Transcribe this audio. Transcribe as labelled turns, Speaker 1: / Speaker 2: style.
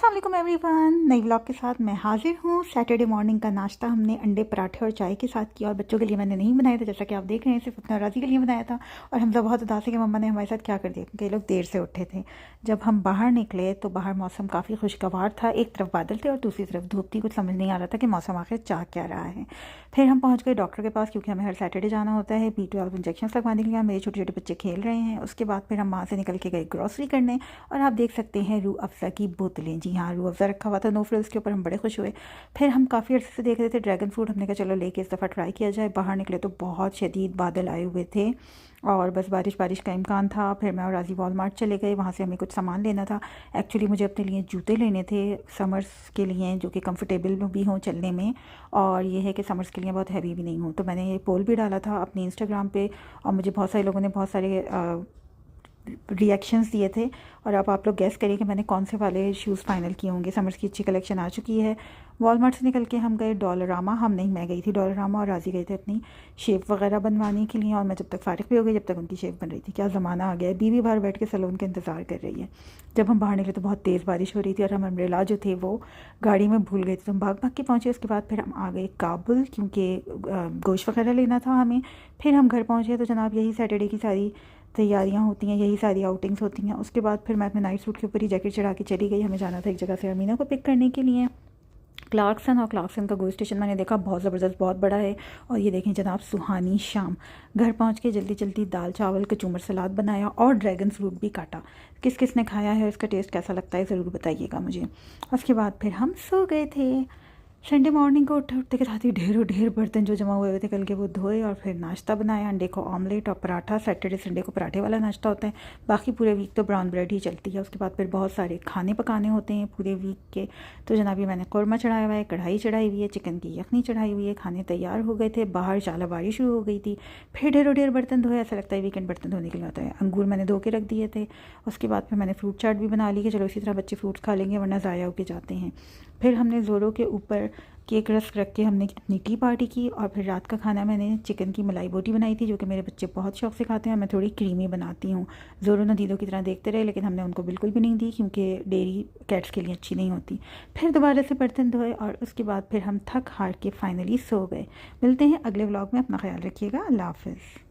Speaker 1: अस्सलाम वालेकुम एवरीवन, नई व्लॉग के साथ मैं हाजिर हूँ। सैटरडे मॉर्निंग का नाश्ता हमने अंडे पराठे और चाय के साथ किया और बच्चों के लिए मैंने नहीं बनाया था, जैसा कि आप देख रहे हैं, सिर्फ अपना राजी के लिए बनाया था। और हमजा बहुत उदास है कि मम्मा ने हमारे साथ क्या कर दिया, क्योंकि ये लोग देर से उठे थे। जब हम बाहर निकले तो बाहर मौसम काफ़ी खुशगवार था, एक तरफ बादल थे और दूसरी तरफ धूप थी। कुछ समझ नहीं आ रहा था कि मौसम आखिर चाह क्या रहा है। फिर हम पहुँच गए डॉक्टर के पास, क्योंकि हमें हर सैटरडे जाना होता है B12 इंजेक्शन लगवाने के लिए। मेरे छोटे छोटे बच्चे खेल रहे हैं। उसके बाद फिर हम वहाँ से निकल के गए ग्रॉसरी करने, और आप देख सकते हैं रूह अफ़ज़ा की बोतलें। जी हाँ, रूह अफ़ज़ा रखा हुआ था नो फ्रिल्स के ऊपर, हम बड़े खुश हुए। फिर हम काफ़ी अर्से से देख रहे थे ड्रैगन फ्रूट, हमने कहा चलो लेके इस दफ़ा ट्राई किया जाए। बाहर निकले तो बहुत शदीद बादल आए हुए थे और बस बारिश बारिश का इम्कान था। फिर मैं और राजी वॉलमार्ट चले गए, वहाँ से हमें कुछ सामान लेना था। एक्चुअली मुझे अपने लिए जूते लेने थे समर्स के लिए, जो कि कंफर्टेबल भी हों चलने में, और ये है कि समर्स के लिए बहुत हैवी भी नहीं हो। तो मैंने ये पोल भी डाला था अपने इंस्टाग्राम पे, और मुझे बहुत सारे लोगों ने बहुत सारे रिएक्शंस दिए थे। और अब आप लोग गैस करिए कि मैंने कौन से वाले शूज़ फ़ाइनल किए होंगे। समर्स की अच्छी कलेक्शन आ चुकी है। वॉलमार्ट से निकल के हम गए डॉलरामा। हम नहीं, मैं गई थी डॉलरामा, और राजी गए थे अपनी शेप वगैरह बनवाने के लिए। और मैं जब तक फ़ारिग भी हो गई, जब तक उनकी शेप बन रही थी। क्या ज़माना आ गया है, बीवी बाहर बैठ के सैलून का इंतज़ार कर रही है। जब हम बाहर निकले तो बहुत तेज़ बारिश हो रही थी, और हम अम्ब्रेला जो थे वो गाड़ी में भूल गए थे, तो हम भाग भाग के पहुँचे। उसके बाद फिर हम आ गए काबुल, क्योंकि गोश्त वगैरह लेना था हमें। फिर हम घर पहुँचे तो जनाब यही सैटरडे की सारी तैयारियां होती हैं, यही सारी आउटिंग्स होती हैं। उसके बाद फिर मैं अपने नाइट सूट के ऊपर ही जैकेट चढ़ा के चली गई। हमें जाना था एक जगह से अमीना को पिक करने के लिए, क्लार्कसन। और क्लार्कसन का गो स्टेशन मैंने देखा बहुत ज़बरदस्त, बहुत बड़ा है। और ये देखें जनाब, सुहानी शाम। घर पहुंच के जल्दी जल्दी दाल चावल कचूमर सलाद बनाया और ड्रैगन फ्रूट भी काटा। किस किस ने खाया है, इसका टेस्ट कैसा लगता है ज़रूर बताइएगा मुझे। उसके बाद फिर हम सो गए थे। संडे मॉर्निंग को उठते के साथ ही ढेर बर्तन जो जमा हुए थे कल के, वो धोए। और फिर नाश्ता बनाया, अंडे को ऑमलेट और पराठा। सैटरडे संडे को पराठे वाला नाश्ता होता है, बाकी पूरे वीक तो ब्राउन ब्रेड ही चलती है। उसके बाद फिर बहुत सारे खाने पकाने होते हैं पूरे वीक के। तो जनाब ये मैंने कौरमा चढ़ाया हुआ है, कढ़ाई चढ़ाई हुई है, चिकन की यखनी चढ़ाई हुई है। खाने तैयार हो गए थे, बाहर चालाबारी शुरू हो गई थी। फिर ढेर बर्तन धोए। ऐसा लगता है वीकेंड बर्तन धोने के लिए होता है। अंगूर मैंने धो के रख दिए थे। उसके बाद फिर मैंने फ्रूट चाट भी बना ली कि चलो इसी तरह बच्चे फ्रूट्स खा लेंगे, वरना ज़ाया होके जाते हैं। फिर हमने ज़ोरों के ऊपर केक रस्क रख के हमने अपनी टी पार्टी की। और फिर रात का खाना मैंने चिकन की मलाई बोटी बनाई थी, जो कि मेरे बच्चे बहुत शौक से खाते हैं। मैं थोड़ी क्रीमी बनाती हूँ। ज़ोरों नदीदों की तरह देखते रहे, लेकिन हमने उनको बिल्कुल भी नहीं दी, क्योंकि डेयरी कैट्स के लिए अच्छी नहीं होती। फिर दोबारा से बर्तन धोए, और उसके बाद फिर हम थक हार के फाइनली सो गए। मिलते हैं अगले व्लॉग में, अपना ख्याल रखिएगा। अल्लाह हाफ़िज़।